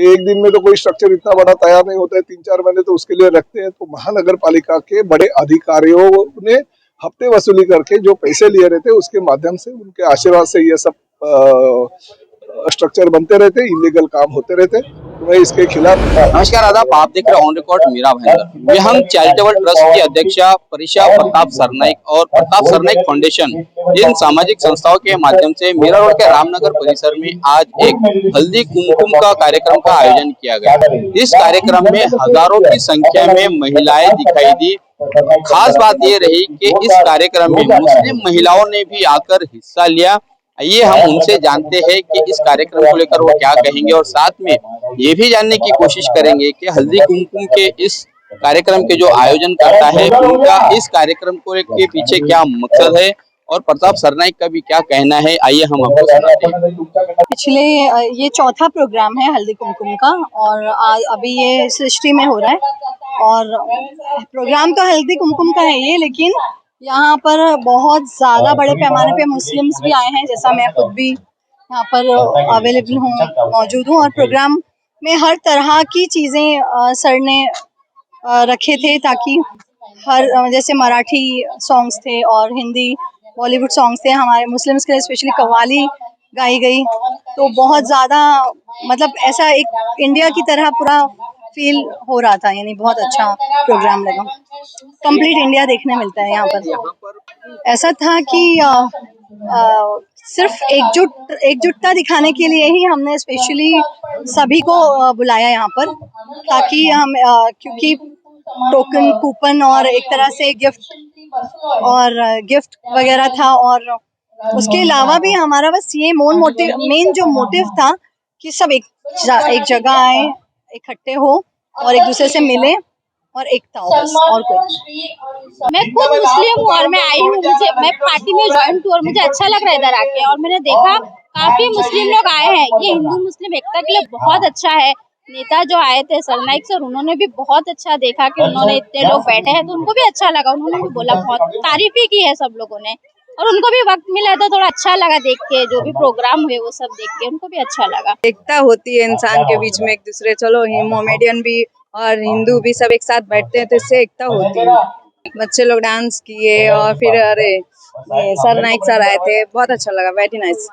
एक दिन में तो कोई स्ट्रक्चर इतना बड़ा तैयार नहीं होता है, 3-4 महीने तो उसके लिए रखते हैं। तो महानगर पालिका के बड़े अधिकारियों ने हफ्ते वसूली करके जो पैसे लिए रहते उसके माध्यम से, उनके आशीर्वाद से ये सब स्ट्रक्चर बनते रहते, इलीगल काम होते रहते। तो मैं इसके खिलाफ। नमस्कार, आदाब। आप देख रहे हैं on record Mira Bhayandar. Vihang charitable trust की अध्यक्षा परिशा प्रताप सरनाइक और प्रताप सरनाइक फाउंडेशन, इन सामाजिक संस्थाओं के माध्यम से मीरा रोड के रामनगर परिसर में आज एक हल्दी कुमकुम का कार्यक्रम का आयोजन किया गया। इस कार्यक्रम में हजारों की संख्या में महिलाएं दिखाई दी। खास बात ये रही कि इस कार्यक्रम में मुस्लिम महिलाओं ने भी आकर हिस्सा लिया। ये हम उनसे जानते हैं कि इस कार्यक्रम को लेकर वो क्या कहेंगे, और साथ में ये भी जानने की कोशिश करेंगे कि हल्दी कुमकुम के इस कार्यक्रम के जो आयोजन करता है उनका इस कार्यक्रम को के पीछे क्या मकसद है, और प्रताप सरनाइक का भी क्या कहना है। आइए हम आपको सुनाते हैं। पिछले ये चौथा प्रोग्राम है हल्दी कुमकुम का, और अभी ये सृष्टि में हो रहा है। और प्रोग्राम तो हल्दी कुमकुम का है ये, लेकिन यहाँ पर बहुत ज़्यादा बड़े पैमाने पे मुस्लिम्स भी आए हैं, जैसा मैं खुद भी यहाँ पर अवेलेबल हूँ, मौजूद हूँ। और प्रोग्राम में हर तरह की चीज़ें सर ने रखे थे, ताकि जैसे मराठी सॉन्ग्स थे और हिंदी बॉलीवुड सॉन्ग्स थे, हमारे मुस्लिम्स के लिए स्पेशली कव्वाली गाई गई। तो बहुत ज़्यादा मतलब ऐसा एक इंडिया की तरह पूरा फील हो रहा था, यानी बहुत अच्छा प्रोग्राम लगा। कंप्लीट इंडिया देखने मिलता है यहाँ पर। ऐसा था कि सिर्फ एकजुटता दिखाने के लिए ही हमने स्पेशली सभी को बुलाया यहाँ पर, ताकि हम क्योंकि टोकन कूपन और एक तरह से गिफ्ट वगैरह था, और उसके अलावा भी हमारा बस ये मेन जो मोटिव था कि सब एक जगह आए, इकट्ठे हो और एक दूसरे से मिले और एकता हो, बस और कुछ। मैं खुद मुस्लिम हूँ और मैं आई हूँ, मैं पार्टी में ज्वाइन हूँ और मुझे अच्छा लग रहा है इधर आके। और मैंने देखा काफी मुस्लिम लोग आए हैं। ये हिंदू मुस्लिम एकता के लिए बहुत अच्छा है। नेता जो आए थे सरनाइक सर, उन्होंने भी बहुत अच्छा देखा कि उन्होंने इतने लोग बैठे हैं, तो उनको भी अच्छा लगा। उन्होंने भी बोला, बहुत तारीफ ही की है सब लोगों ने, और उनको भी वक्त मिला तो थोड़ा अच्छा लगा देख के। जो भी प्रोग्राम हुए वो सब देख के उनको भी अच्छा लगा। एकता होती है इंसान के बीच में, एक दूसरे, चलो मोमेडियन भी और हिंदू भी सब एक साथ बैठते हैं तो इससे एकता होती है। बच्चे लोग डांस किए और फिर सरनाइक सर आए थे, बहुत अच्छा लगा, वेरी नाइस।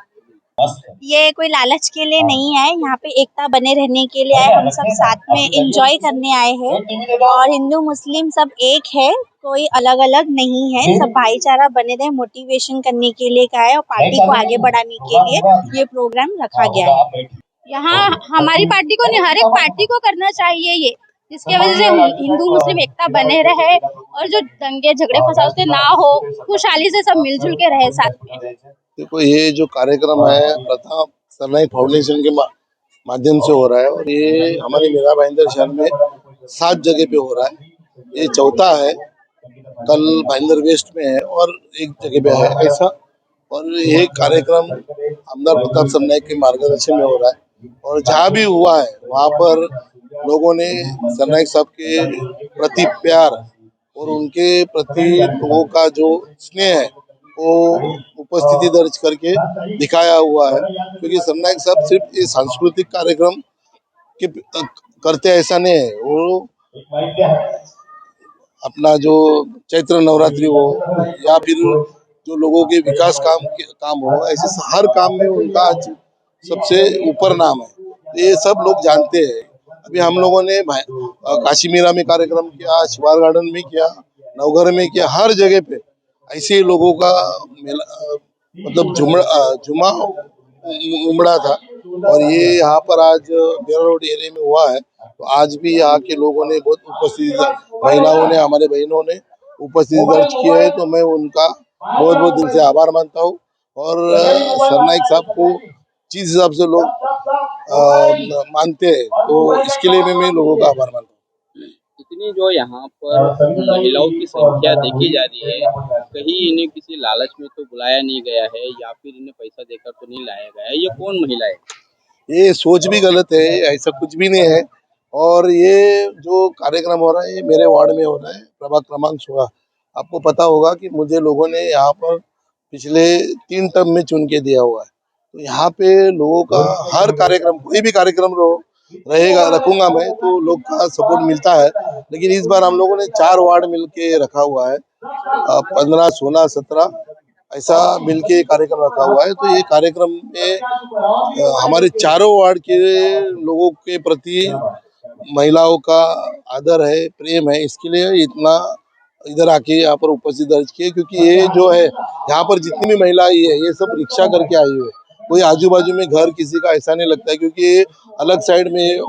ये कोई लालच के लिए नहीं है, यहाँ पे एकता बने रहने के लिए आए। हम सब साथ में एंजॉय करने आए हैं, और हिंदू मुस्लिम सब एक है, कोई अलग अलग नहीं है। सब भाईचारा बने रहे, मोटिवेशन करने के लिए का है, और पार्टी को आगे बढ़ाने के लिए ये प्रोग्राम रखा गया है। यहाँ हमारी पार्टी को नहीं, हर एक पार्टी को करना चाहिए ये, जिसके वजह से हिंदू मुस्लिम एकता बने रहे, और जो दंगे झगड़े फसाद ना हो, खुशहाली से सब मिलजुल के रहे साथ में। देखो, ये जो कार्यक्रम है प्रताप सरनाइक फाउंडेशन के माध्यम से हो रहा है, और ये हमारे मीरा भाईंदर शहर में 7 जगह पे हो रहा है। ये चौथा है। कल भाईंदर वेस्ट में है और एक जगह पे है ऐसा। और ये कार्यक्रम आमदार प्रताप सरनाइक के मार्गदर्शन में हो रहा है, और जहाँ भी हुआ है वहाँ पर लोगों ने सरनाइक साहब के प्रति प्यार और उनके प्रति लोगों का जो स्नेह है वो उपस्थिति दर्ज करके दिखाया हुआ है। क्योंकि सरनाइक साहब सिर्फ ये सांस्कृतिक कार्यक्रम के करते ऐसा नहीं है, वो अपना जो चैत्र नवरात्रि हो या फिर जो लोगों के विकास काम हो, ऐसे हर काम में उनका आज सबसे ऊपर नाम है। ये सब लोग जानते हैं। अभी हम लोगों ने काशी मीरा में कार्यक्रम किया, शिवार गार्डन में किया, नवघर में किया, हर जगह पे ऐसे लोगों का मतलब जुमा उमड़ा था। और ये यहाँ पर आज मीरा रोड एरिया में हुआ है, तो आज भी यहाँ के लोगों ने बहुत उपस्थिति, महिलाओं ने, हमारे बहनों ने उपस्थिति दर्ज की है। तो मैं उनका बहुत बहुत दिल से आभार मानता हूँ। और सरनाइक साहब को जिस हिसाब से लोग मानते हैं, तो इसके लिए मैं लोगों का आभार मानता हूँ। इतनी जो यहाँ पर महिलाओं की संख्या देखी जा रही है, कहीं इन्हें किसी लालच में तो बुलाया नहीं गया है, या फिर इन्हें पैसा देकर तो नहीं लाया गया है। ये कौन महिला है? ये सोच भी गलत है, ऐसा कुछ भी नहीं है। और ये जो कार्यक्रम हो रहा है ये मेरे वार्ड में हो रहा है, प्रभाग क्रमांक 16। आपको पता होगा कि मुझे लोगों ने यहाँ पर पिछले 3 टर्म में चुन के दिया हुआ है। तो यहाँ पे लोगों का हर कार्यक्रम, कोई भी कार्यक्रम रहो, रहेगा, रखूंगा मैं, तो लोग का सपोर्ट मिलता है। लेकिन इस बार हम लोगों ने 4 वार्ड मिलके रखा हुआ है, 15, 16, 17 ऐसा मिलके कार्यक्रम रखा हुआ है। तो ये कार्यक्रम में हमारे चारों वार्ड के लोगों के प्रति महिलाओं का आदर है, प्रेम है, इसके लिए इतना इधर आके यहाँ पर उपस्थित दर्ज किए। क्योंकि ये जो है यहाँ पर जितनी भी महिला आई है, ये सब रिक्शा करके आई हुई है, कोई आजू बाजू में घर किसी का ऐसा नहीं लगता है, क्योंकि ये अलग साइड में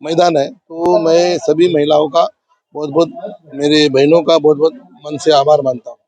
मैदान है। तो मैं सभी महिलाओं का बहुत बहुत, मेरे बहनों का बहुत बहुत मन से आभार मानता हूँ।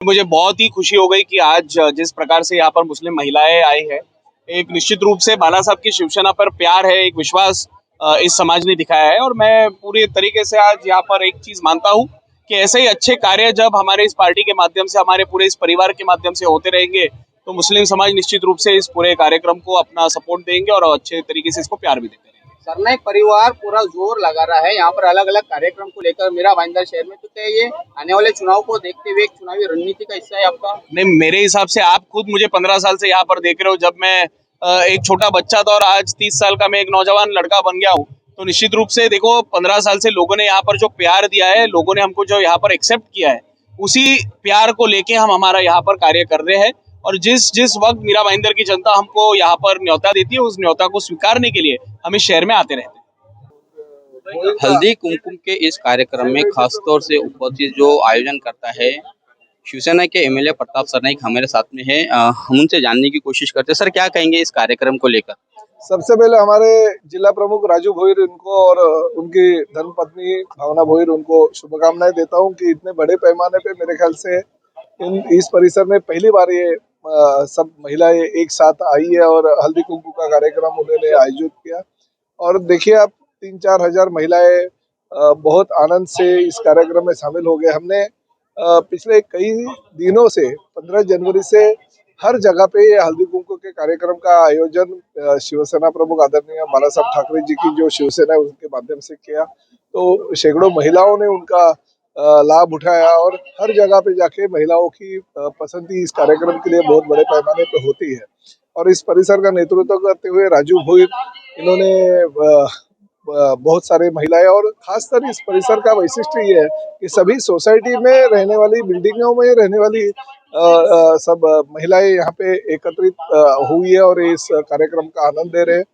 मुझे बहुत ही खुशी हो गई कि आज जिस प्रकार से यहाँ पर मुस्लिम महिलाएं आई हैं, एक निश्चित रूप से बाला साहब की शिवसेना पर प्यार है, एक विश्वास इस समाज ने दिखाया है। और मैं पूरी तरीके से आज यहाँ पर एक चीज मानता हूँ कि ऐसे ही अच्छे कार्य जब हमारे इस पार्टी के माध्यम से, हमारे पूरे इस परिवार के माध्यम से होते रहेंगे, तो मुस्लिम समाज निश्चित रूप से इस पूरे कार्यक्रम को अपना सपोर्ट देंगे और अच्छे तरीके से इसको प्यार भी देते रहेंगे। सरनाइक परिवार पूरा जोर लगा रहा है यहाँ पर अलग अलग कार्यक्रम को लेकर मीरा भाईंदर शहर में, तो क्या ये आने वाले चुनाव को देखते हुए एक चुनावी रणनीति का हिस्सा है आपका? नहीं, मेरे हिसाब से आप खुद मुझे 15 साल से यहाँ पर देख रहे हो। जब मैं एक छोटा बच्चा था और आज 30 साल का मैं एक नौजवान लड़का बन गया हूँ, तो निश्चित रूप से देखो 15 साल से लोगों ने यहाँ पर जो प्यार दिया है, लोगों ने हमको जो यहाँ पर एक्सेप्ट किया है, उसी प्यार को लेके हम हमारा यहाँ पर कार्य कर रहे हैं। और जिस जिस वक्त मीरा भाईंदर की जनता हमको यहाँ पर न्योता देती है, उस न्योता को स्वीकारने के लिए हम इस शहर में आते रहते हैं। हल्दी कुमकुम के इस कार्यक्रम में खासतौर से उपस्थित जो आयोजन करता है, शिवसेना के एमएलए प्रताप सरनाईक हमारे साथ में है। हम उनसे जानने की कोशिश करते हैं। सर, क्या कहेंगे इस कार्यक्रम को लेकर? सबसे पहले हमारे जिला प्रमुख राजू भोईर इनको और उनकी धर्मपत्नी भावना भोईर, उनको शुभकामनाएं देता हूं कि इतने बड़े पैमाने पे मेरे ख्याल से इस परिसर में पहली बार ये सब महिलाएं एक साथ आई है और हल्दी कुमकुम का कार्यक्रम उन्होंने आयोजित किया। और देखिए आप 3-4 हजार महिलाएं बहुत आनंद से इस कार्यक्रम में शामिल हो गए। हमने पिछले कई दिनों से 15 जनवरी से हर जगह पे ये हल्दी कुमकुम के कार्यक्रम का आयोजन शिवसेना प्रमुख आदरणीय बाला साहब ठाकरे जी की जो शिवसेना है उसके माध्यम से किया। तो सैकड़ों महिलाओं ने उनका लाभ उठाया और हर जगह पे जाके महिलाओं की पसंद इस कार्यक्रम के लिए बहुत बड़े पैमाने पे होती है। और इस परिसर का नेतृत्व करते हुए राजू भोईर, इन्होंने बहुत सारे महिलाएं, और खासकर इस परिसर का वैशिष्ट्य ये है कि सभी सोसाइटी में रहने वाली, बिल्डिंगों में रहने वाली सब महिलाएं यहाँ पे एकत्रित हुई है और इस कार्यक्रम का आनंद दे रहे हैं।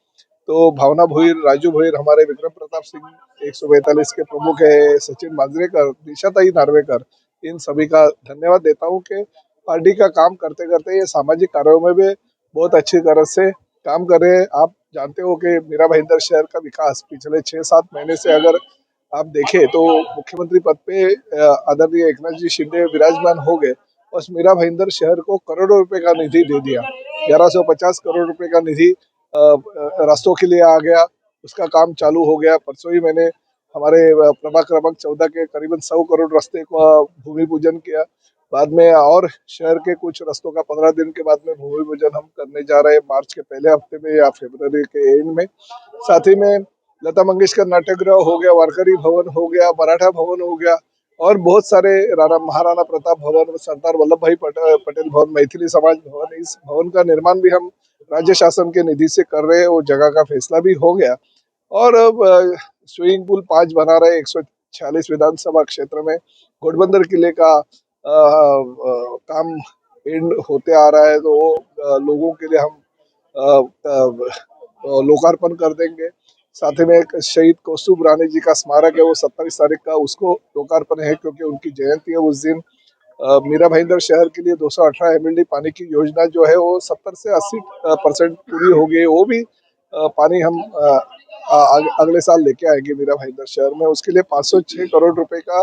तो भावना भोईर, राजू भोईर, हमारे विक्रम प्रताप सिंह 142 के प्रमुख है, सचिन मांजरेकर, दिशाताई नार्वेकर, इन सभी का धन्यवाद देता हूँ कि पार्टी का काम करते करते ये सामाजिक कार्यों में भी बहुत अच्छी तरह से काम कर रहे हैं। आप जानते हो कि मीरा भाईंदर शहर का विकास पिछले 6-7 महीने से अगर आप देखें तो मुख्यमंत्री पद पे आदरणीय एकनाथ जी शिंदे विराजमान हो गए, बस मीरा भाईंदर शहर को करोड़ों रुपए का निधि दे दिया। 1150 करोड़ रुपए का निधि रास्तों के लिए आ गया, उसका काम चालू हो गया। परसों ही मैंने हमारे प्रभाग क्रमांक 14 के करीबन 100 करोड़ रास्ते का भूमि पूजन किया। बाद में और शहर के कुछ रास्तों का 15 दिन के बाद में भूमि पूजन हम करने जा रहे हैं, मार्च के पहले हफ्ते में या फरवरी के एंड में। साथ ही में लता मंगेशकर नाट्यगृह हो गया, वारकरी भवन हो गया, मराठा भवन हो गया, और बहुत सारे महाराणा प्रताप भवन, सरदार वल्लभ भाई पटेल भवन, मैथिली समाज भवन, इस भवन का निर्माण भी हम राज्य शासन के निधि से कर रहे हैं। वो जगह का फैसला भी हो गया। और अब स्विमिंग पूल 5 बना रहे 146 विधानसभा क्षेत्र में। घोड़बंदर किले का काम एंड होते आ रहा है, तो वो लोगों के लिए हम लोकार्पण कर देंगे। साथ ही में एक शहीद कौस्तुभ राणे जी का स्मारक है, वो 27 तारीख का उसको लोकार्पण है, क्योंकि उनकी जयंती है उस दिन। मीरा भाईंदर शहर के लिए 218 MLD पानी की योजना जो है वो 70 से 80% पूरी हो गई। वो भी पानी हम अगले साल लेके आएंगे मीरा भाईंदर शहर में। उसके लिए 506 करोड़ रुपए का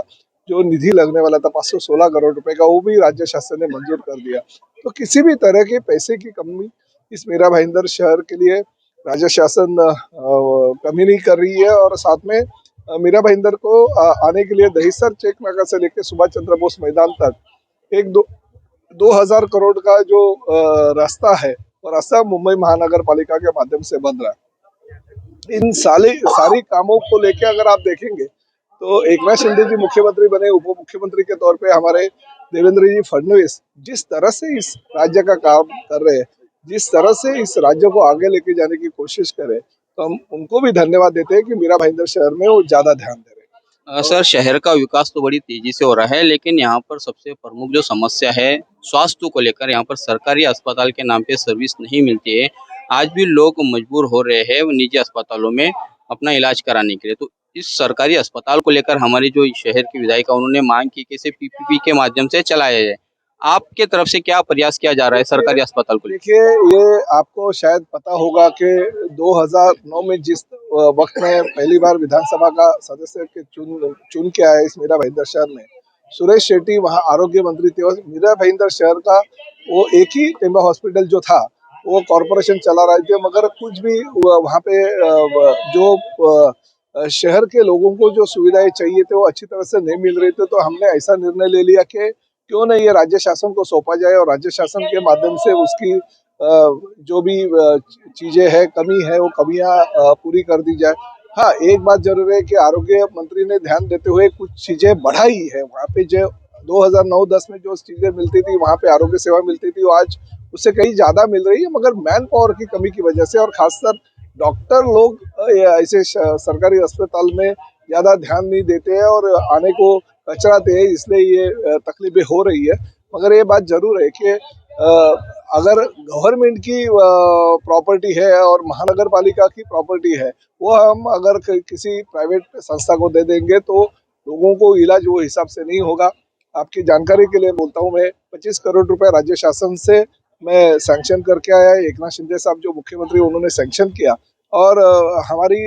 जो निधि लगने वाला था, 516 करोड़ रुपए का, वो भी राज्य शासन ने मंजूर कर दिया। तो किसी भी तरह के पैसे की कमी इस मीरा भाईंदर शहर के लिए राज्य शासन कमी नहीं कर रही है। और साथ में मीरा भाईंदर को आने के लिए दहीसर चेक नाका से लेकर सुभाष चंद्र बोस मैदान तक एक 2000 करोड़ का जो रास्ता है, वो रास्ता मुंबई महानगर पालिका के माध्यम से बन रहा है। इन सारी कामों को लेके अगर आप देखेंगे तो एकनाथ शिंदे जी मुख्यमंत्री बने, उप मुख्यमंत्री के तौर पे हमारे देवेंद्र जी फडणवीस जिस तरह से इस राज्य का काम कर रहे हैं, जिस तरह से इस राज्य को आगे लेके जाने की कोशिश करे, तो हम उनको भी धन्यवाद देते हैं कि मीरा भाईंदर शहर में वो ज्यादा ध्यान दे रहे हैं। सर, शहर का विकास तो बड़ी तेजी से हो रहा है, लेकिन यहाँ पर सबसे प्रमुख जो समस्या है स्वास्थ्य को लेकर, यहाँ पर सरकारी अस्पताल के नाम पे सर्विस नहीं मिलती है। आज भी लोग मजबूर हो रहे हैं वो निजी अस्पतालों में अपना इलाज कराने के लिए। तो इस सरकारी अस्पताल को लेकर हमारी जो शहर की विधायिका उन्होंने मांग की कि इसे पीपीपी के माध्यम से चलाया जाए। आपके तरफ से क्या प्रयास किया जा रहा है सरकारी अस्पताल को लेकर? देखिए, ये आपको शायद पता होगा कि 2009 में जिस वक्त में पहली बार विधानसभा का सदस्य के चुन के आए इस मीरा भाईंदर शहर में, सुरेश शेट्टी वहाँ आरोग्य मंत्री थे और मीरा भाईंदर शहर का वो एक ही टेम्बा हॉस्पिटल जो था वो कॉरपोरेशन चला रहे थे, मगर कुछ भी वहाँ पे जो शहर के लोगों को जो सुविधाएं चाहिए थे वो अच्छी तरह से नहीं मिल रही थी। तो हमने ऐसा निर्णय ले लिया कि क्यों नहीं ये राज्य शासन को सौंपा जाए और राज्य शासन के माध्यम से उसकी जो भी चीजें है, कमी है, वो कमियां पूरी कर दी जाए। हाँ, एक बात जरूर है कि आरोग्य मंत्री ने ध्यान देते हुए कुछ चीजें बढ़ाई है। वहाँ पे जो 2009-10 में जो चीजें मिलती थी, वहाँ पे आरोग्य सेवा मिलती थी, वो आज उससे कहीं ज्यादा मिल रही है, मगर मैन पावर की कमी की वजह से और खासकर डॉक्टर लोग ऐसे सरकारी अस्पताल में ज्यादा ध्यान नहीं देते हैं और आने को कचराते हैं, इसलिए ये तकलीफें हो रही है। मगर ये बात जरूर है कि अगर गवर्नमेंट की प्रॉपर्टी है और महानगर पालिका की प्रॉपर्टी है, वो हम अगर किसी प्राइवेट संस्था को दे देंगे तो लोगों को इलाज वो हिसाब से नहीं होगा। आपकी जानकारी के लिए बोलता हूँ, मैं 25 करोड़ रुपए राज्य शासन से मैं सैंक्शन करके आया। एकनाथ शिंदे साहब जो मुख्यमंत्री उन्होंने सैंक्शन किया और हमारी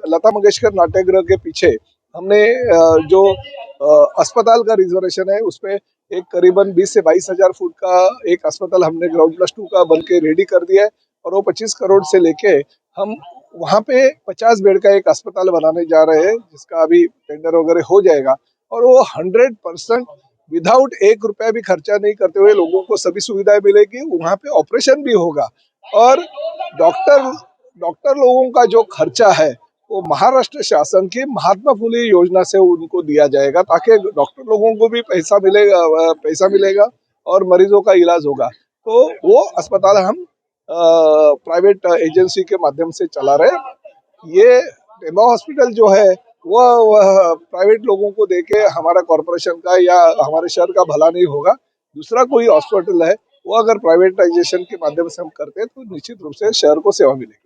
लता मंगेशकर नाट्यगृह के पीछे हमने जो अस्पताल का रिजर्वेशन है उस पे एक करीबन 20 से 22 हजार फुट का एक अस्पताल हमने ग्राउंड प्लस 2 का बन के रेडी कर दिया है और वो 25 करोड़ से लेके हम वहाँ पे 50 बेड का एक अस्पताल बनाने जा रहे हैं, जिसका अभी टेंडर वगैरह हो जाएगा और वो 100% विदाउट 1 रुपया भी खर्चा नहीं करते हुए लोगों को सभी सुविधाएं मिलेगी। वहाँ पे ऑपरेशन भी होगा और डॉक्टर लोगों का जो खर्चा है वो महाराष्ट्र शासन की महात्मा फुले योजना से उनको दिया जाएगा, ताकि डॉक्टर लोगों को भी पैसा मिलेगा और मरीजों का इलाज होगा। तो वो अस्पताल हम प्राइवेट एजेंसी के माध्यम से चला रहे। ये टेम्बा हॉस्पिटल जो है वह प्राइवेट लोगों को देके हमारा कॉरपोरेशन का या हमारे शहर का भला नहीं होगा। दूसरा कोई हॉस्पिटल है वो अगर प्राइवेटाइजेशन के माध्यम से हम करते हैं तो निश्चित रूप से शहर को सेवा मिलेगी।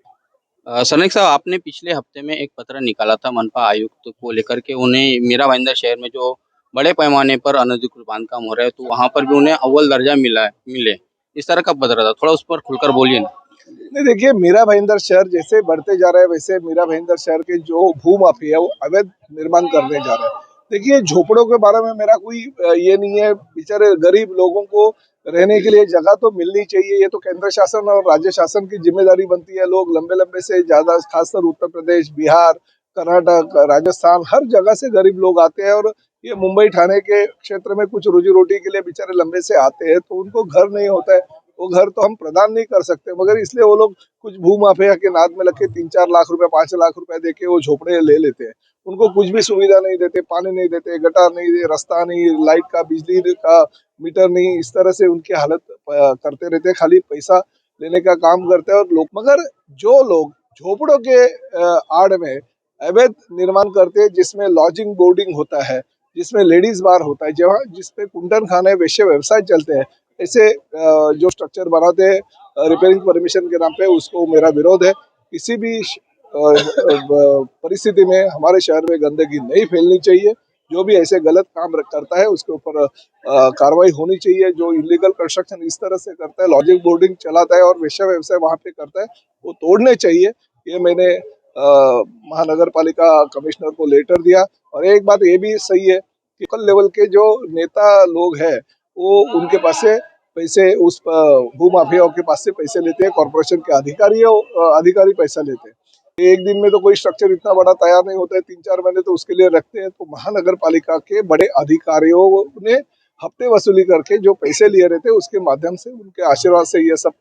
सरनाईक साहब, आपने पिछले हफ्ते में एक पत्र निकाला था मनपा आयुक्त को लेकर के, उन्हें मीरा भाईंदर शहर में जो बड़े पैमाने पर अनधिकृत बांधकाम हो रहा है तो वहां पर भी उन्हें अव्वल दर्जा मिले, इस तरह का पत्र था, थोड़ा उस पर खुलकर बोलिए ना। नहीं, देखिए, मीरा भाईंदर शहर जैसे बढ़ते जा रहा है वैसे मीरा भाईंदर शहर के जो भू माफिया है वो अवैध निर्माण करने जा रहे हैं। देखिए, झोपड़ों के बारे में मेरा कोई ये नहीं है, बेचारे गरीब लोगों को रहने के लिए जगह तो मिलनी चाहिए, ये तो केंद्र शासन और राज्य शासन की जिम्मेदारी बनती है। लोग लंबे लंबे से ज्यादा, खासकर उत्तर प्रदेश, बिहार, कर्नाटक, राजस्थान, हर जगह से गरीब लोग आते हैं और ये मुंबई ठाणे के क्षेत्र में कुछ रोजी रोटी के लिए बेचारे लंबे से आते हैं, तो उनको घर नहीं होता है। वो घर तो हम प्रदान नहीं कर सकते, मगर इसलिए वो लोग कुछ भू माफिया के नाद में लग के 3-4 लाख रुपए, 5 लाख रुपए देके वो झोपड़े ले लेते हैं। उनको कुछ भी सुविधा नहीं देते, पानी नहीं देते, गटर नहीं दे, रास्ता नहीं, लाइट का, बिजली का मीटर नहीं, इस तरह से उनकी हालत करते रहते हैं, खाली पैसा लेने का काम करते हैं और लोग। मगर जो लोग झोपड़ों के आड़ में अवैध निर्माण करते हैं, जिसमें लॉजिंग बोर्डिंग होता है, जिसमें लेडीज बार होता है, जहाँ जिसपे कुंडन खाने, वैश्य व्यवसाय चलते हैं, ऐसे जो स्ट्रक्चर बनाते हैं रिपेयरिंग परमिशन के नाम पे, उसको मेरा विरोध है। किसी भी परिस्थिति में हमारे शहर में गंदगी नहीं फैलनी चाहिए। जो भी ऐसे गलत काम करता है उसके ऊपर कार्रवाई होनी चाहिए। जो इलीगल कंस्ट्रक्शन इस तरह से करता है, लॉजिंग बोर्डिंग चलाता है और वेश्या व्यवसाय वहाँ पे करता है, वो तोड़ने चाहिए। ये मैंने महानगर पालिका कमिश्नर को लेटर दिया। और एक बात ये भी सही है कि लोकल लेवल के जो नेता लोग हैं वो उनके पास से पैसे, उस भू माफियाओं के पास से पैसे लेते हैं, कॉर्पोरेशन के अधिकारी पैसा लेते हैं। एक दिन में तो कोई स्ट्रक्चर इतना बड़ा तैयार नहीं होता है, 3-4 महीने तो उसके लिए रखते हैं। तो महानगर पालिका के बड़े अधिकारियों ने हफ्ते वसूली करके जो पैसे लिए रहते हैं उसके माध्यम से, उनके आशीर्वाद से ये सब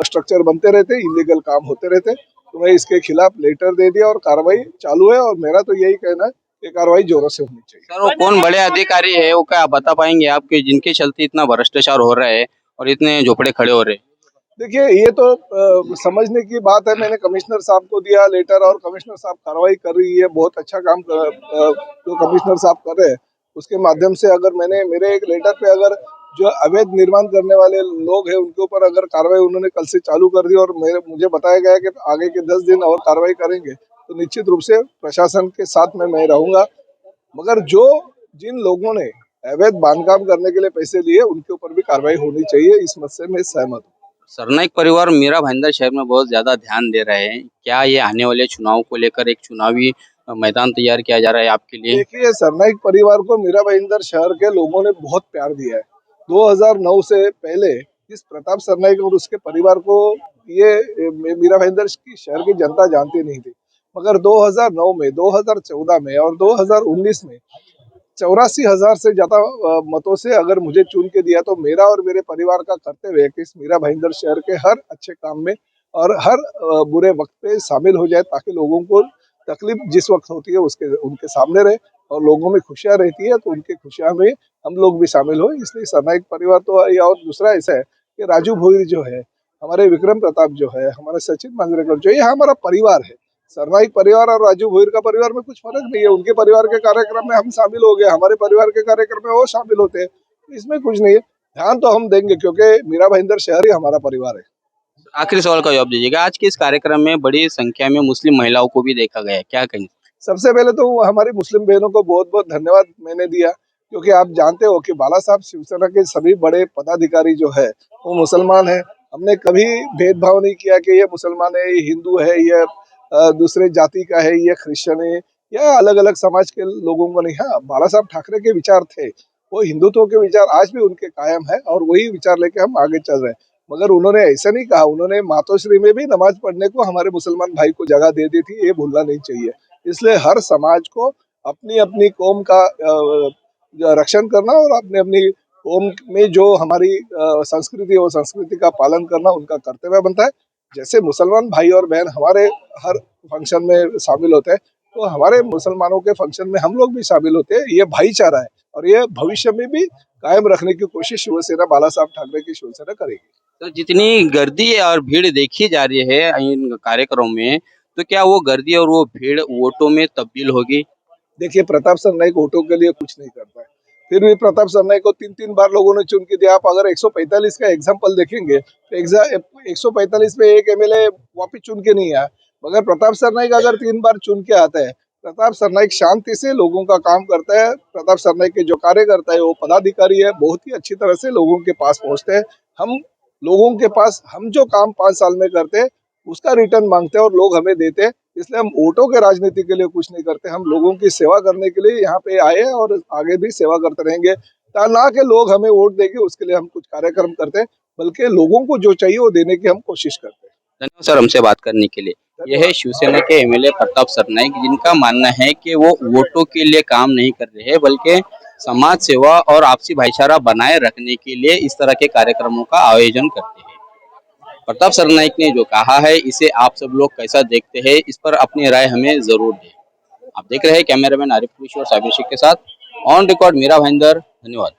स्ट्रक्चर बनते रहते, इलीगल काम होते रहते। तो मैं इसके खिलाफ लेटर दे दिया और कार्रवाई चालू है और मेरा तो यही कहना है कि कार्रवाई जोरों से होनी चाहिए। सर, वो कौन बड़े अधिकारी है, वो क्या बता पाएंगे आपके, जिनके चलते इतना भ्रष्टाचार हो रहा है और इतने झोपड़े खड़े हो रहे हैं? देखिए ये तो समझने की बात है। मैंने कमिश्नर साहब को दिया लेटर और कमिश्नर साहब कार्रवाई कर रही है। बहुत अच्छा काम जो कमिश्नर साहब कर रहे हैं उसके माध्यम से अगर मैंने मेरे एक लेटर पे अगर जो अवैध निर्माण करने वाले लोग हैं उनके ऊपर अगर कार्रवाई उन्होंने कल से चालू कर दी और मुझे बताया गया है कि आगे के 10 दिन और कार्रवाई करेंगे तो निश्चित रूप से प्रशासन के साथ में मैं रहूंगा। मगर जिन लोगों ने अवैध बांधकाम करने के लिए पैसे लिए उनके ऊपर भी कार्रवाई होनी चाहिए, इस मत से मैं सहमत हूँ। सरनाईक परिवार मीरा भाईंदर शहर में बहुत ज्यादा ध्यान दे रहे हैं। क्या ये आने वाले चुनाव को लेकर एक चुनावी मैदान तैयार किया जा रहा है आपके लिए? देखिए सरनाईक परिवार को मीरा भाईंदर शहर के लोगों ने बहुत प्यार दिया है। 2009 से पहले इस प्रताप सरनाईक और उसके परिवार को ये मीरा भाईंदर की शहर की जनता जानती नहीं थी। मगर 2009 में, 2014 में और 2019 में 84,000 से ज्यादा मतों से अगर मुझे चुन के दिया तो मेरा और मेरे परिवार का कर्तव्य है कि इस मीरा भाईंदर शहर के हर अच्छे काम में और हर बुरे वक्त पे शामिल हो जाए ताकि लोगों को तकलीफ जिस वक्त होती है उसके उनके सामने रहे और लोगों में खुशियां रहती है तो उनकी खुशियां में हम लोग भी शामिल हो। इसलिए सरनाईक परिवार तो है। और दूसरा ऐसा है कि राजू भोईर जो है, हमारे विक्रम प्रताप जो है, हमारे सचिन मांजरेकर जो है, ये हमारा परिवार है। सरनाईक परिवार और राजू भोईर का परिवार में कुछ फर्क नहीं है। उनके परिवार के कार्यक्रम में हम शामिल हो गए, हमारे परिवार के कार्यक्रम में वो शामिल होते हैं, इसमें कुछ नहीं है। ध्यान तो हम देंगे क्योंकि मीरा भाईंदर शहर ही हमारा परिवार है। आखिरी सवाल का जवाब दीजिएगा। आज के इस कार्यक्रम में बड़ी संख्या में मुस्लिम महिलाओं को भी देखा गया है, क्या कहेंगे? सबसे पहले तो हमारी मुस्लिम बहनों को बहुत बहुत धन्यवाद मैंने दिया क्योंकि आप जानते हो कि बाला साहब शिवसेना के सभी बड़े पदाधिकारी जो है वो मुसलमान है। हमने कभी भेदभाव नहीं किया कि ये मुसलमान है, ये हिंदू है, ये दूसरे जाति का है, ये क्रिश्चियन है या अलग अलग समाज के लोगों को नहीं। हाँ, बाला साहब ठाकरे के विचार थे, वो हिंदुत्व के विचार आज भी उनके कायम है और वही विचार लेके हम आगे चल रहे हैं। मगर उन्होंने ऐसा नहीं कहा, उन्होंने मातोश्री में भी नमाज पढ़ने को हमारे मुसलमान भाई को जगह दे दी थी, ये भूलना नहीं चाहिए। इसलिए हर समाज को अपनी अपनी कौम का रक्षण करना और अपने अपनी कौम में जो हमारी संस्कृति है वो संस्कृति का पालन करना उनका कर्तव्य बनता है। जैसे मुसलमान भाई और बहन हमारे हर फंक्शन में शामिल होते हैं तो हमारे मुसलमानों के फंक्शन में हम लोग भी शामिल होते हैं। ये भाईचारा है और ये भविष्य में भी कायम रखने की कोशिश शिवसेना, बाला साहब ठाकरे की शिवसेना करेगी। तो जितनी गर्दी और भीड़ देखी जा रही है इन कार्यक्रमों में, तो क्या वो गर्दी और वो भीड़ वोटों में तब्दील होगी? देखिए प्रताप सरनाईक वोटों के लिए कुछ नहीं करता है, फिर भी प्रताप सरनाईक को 3-3 बार लोगों ने चुन के दिया। आप अगर 145 का एग्जाम्पल देखेंगे तो 145 में एक एमएलए वापिस चुन के नहीं आया, मगर प्रताप सरनाईक अगर 3 बार चुन के आता है। प्रताप सरनाईक शांति से लोगों का काम करता है। प्रताप सरनाईक के जो कार्यकर्ता है वो पदाधिकारी है, बहुत ही अच्छी तरह से लोगों के पास पहुंचते हैं। हम लोगों के पास हम जो काम 5 साल में करते हैं उसका रिटर्न मांगते हैं और लोग हमें देते हैं। इसलिए हम वोटों के राजनीति के लिए कुछ नहीं करते, हम लोगों की सेवा करने के लिए यहाँ पे आए हैं और आगे भी सेवा करते रहेंगे। ना कि लोग हमें वोट देंगे उसके लिए हम कुछ कार्यक्रम करते हैं, बल्कि लोगों को जो चाहिए वो देने की हम कोशिश करते हैं। धन्यवाद सर हमसे बात करने के लिए। यह है शिवसेना के एमएलए प्रताप सरनाईक, जिनका मानना है कि वो वोटों के लिए काम नहीं कर रहे हैं बल्कि समाज सेवा और आपसी भाईचारा बनाए रखने के लिए इस तरह के कार्यक्रमों का आयोजन करते हैं। प्रताप सरनाईक ने जो कहा है इसे आप सब लोग कैसा देखते हैं, इस पर अपनी राय हमें जरूर दें। आप देख रहे हैं कैमरामैन आरिफ कुरैशी और साबिर शेख के साथ ऑन रिकॉर्ड मीरा भाईंदर। धन्यवाद।